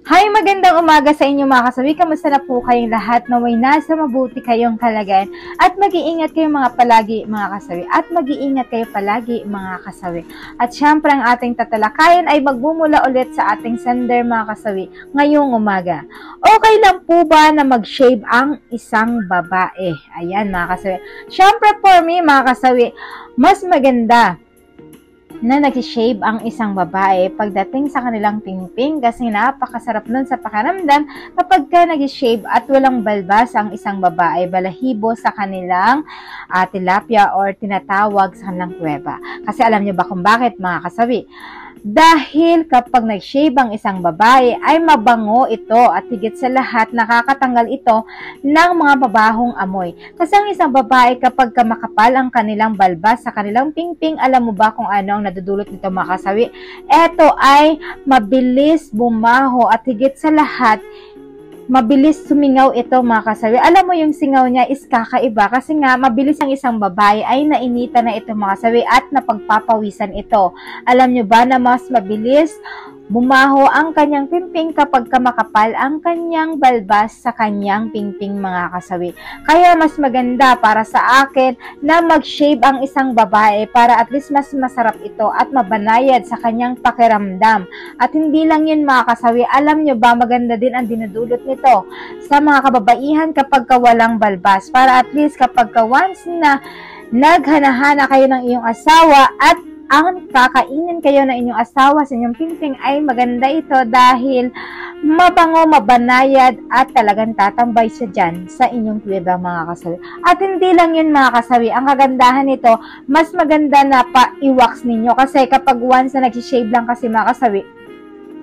Hi, magandang umaga sa inyo mga kasawi. Kamusta na po kayong lahat? Naway nasa mabuti kayong kalagayan at mag-iingat kayo mga palagi mga kasawi. At mag-iingat kayo palagi mga kasawi. At syempre ang ating tatalakayan ay magmumula ulit sa ating sender mga kasawi ngayong umaga. Okay lang po ba na mag-shave ang isang babae? Ayan mga kasawi. Syempre for me mga kasawi, mas maganda na nag-shave ang isang babae pagdating sa kanilang pingping kasi napakasarap nun sa pakiramdam kapag ka nag-shave at walang balbas ang isang babae, balahibo sa kanilang tilapia or tinatawag sa kanilang kuweba. Kasi alam niyo ba kung bakit mga kasawi? Dahil kapag nag-shave ang isang babae ay mabango ito at higit sa lahat nakakatanggal ito ng mga babahong amoy. Kasi ang isang babae kapag makapal ang kanilang balbas sa kanilang pingping, alam mo ba kung ano ang nadudulot nito mga kasawi? Ito ay mabilis bumaho at higit sa lahat mabilis sumingaw ito mga kasawi. Alam mo yung singaw niya is kakaiba kasi nga mabilis ang isang babae ay nainita na ito mga kasawi at napagpapawisan ito. Alam nyo ba na mas mabilis bumaho ang kanyang pingping kapag makapal ang kanyang balbas sa kanyang pingping mga kasawi. Kaya mas maganda para sa akin na mag-shave ang isang babae para at least mas masarap ito at mabanayad sa kanyang pakiramdam. At hindi lang yun mga kasawi, alam nyo ba maganda din ang dinudulot nito sa mga kababaihan kapag walang balbas. Para at least kapag once na naghanahana kayo ng iyong asawa at ang kakainin kayo ng inyong asawa sa inyong pingping ay maganda ito dahil mabango, mabanayad at talagang tatambay siya dyan sa inyong kuweba mga kasawi. At hindi lang yun mga kasawi, ang kagandahan nito, mas maganda na pa-i-wax ninyo kasi kapag once na nag-shave lang kasi mga kasawi,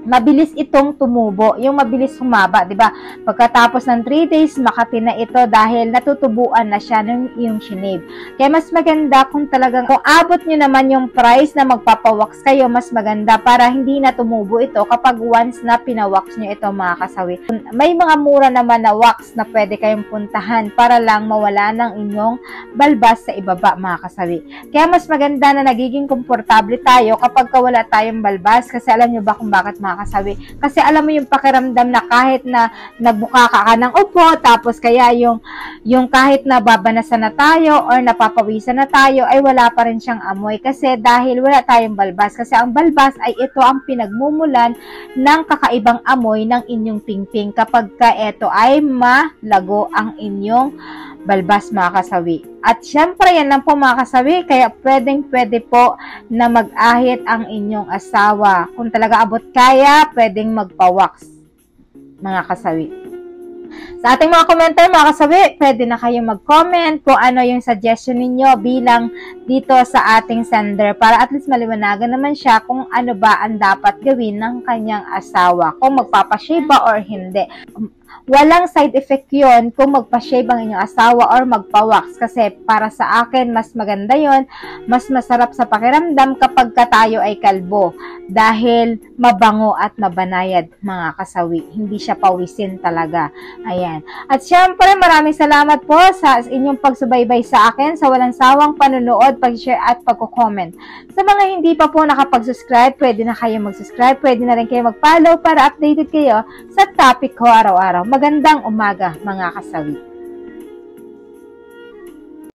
mabilis itong tumubo, yung mabilis humaba, di ba? Pagkatapos ng 3 days, makati na ito dahil natutubuan na siya ng iyong shinave. Kaya mas maganda kung talagang, kung abot nyo naman yung price na magpapawax kayo, mas maganda para hindi na tumubo ito kapag once na pinawax nyo ito mga kasawi. May mga mura naman na wax na pwede kayong puntahan para lang mawala ng inyong balbas sa ibaba mga kasawi. Kaya mas maganda na nagiging komportable tayo kapag wala tayong balbas kasi alam nyo ba kung bakit mga kasawi. Kasi alam mo yung pakiramdam na kahit na nagbuka ka ng upo, tapos kaya yung kahit na babanasan na tayo or napapawisan na tayo, ay wala pa rin siyang amoy. Kasi dahil wala tayong balbas. Kasi ang balbas ay ito ang pinagmumulan ng kakaibang amoy ng inyong pingping kapag ka ito ay malago ang inyong balbas mga kasawi. At syempre yan lang po mga kasawi, kaya pwede po na mag-ahit ang inyong asawa. Kung talaga abot kaya, pwedeng magpa-wax mga kasawi. Sa ating mga komentar mga kasawi, pwede na kayo mag-comment kung ano yung suggestion ninyo bilang dito sa ating sender para at least maliwanagan naman siya kung ano ba ang dapat gawin ng kanyang asawa, kung magpapashave ba or hindi. Walang side effect yun kung magpa-shave ang inyong asawa or magpa-wax kasi para sa akin mas maganda yon, mas masarap sa pakiramdam kapag tayo ay kalbo dahil mabango at mabanayad mga kasawi, hindi siya pawisin talaga. Ayan. At syempre maraming salamat po sa inyong pagsubaybay sa akin, sa walang sawang panunood, pag-share at pag-comment. Sa mga hindi pa po nakapag-subscribe, pwede na kayo mag-subscribe, pwede na rin kayo mag-follow para updated kayo sa topic ko araw-araw. Magandang umaga mga kasawi.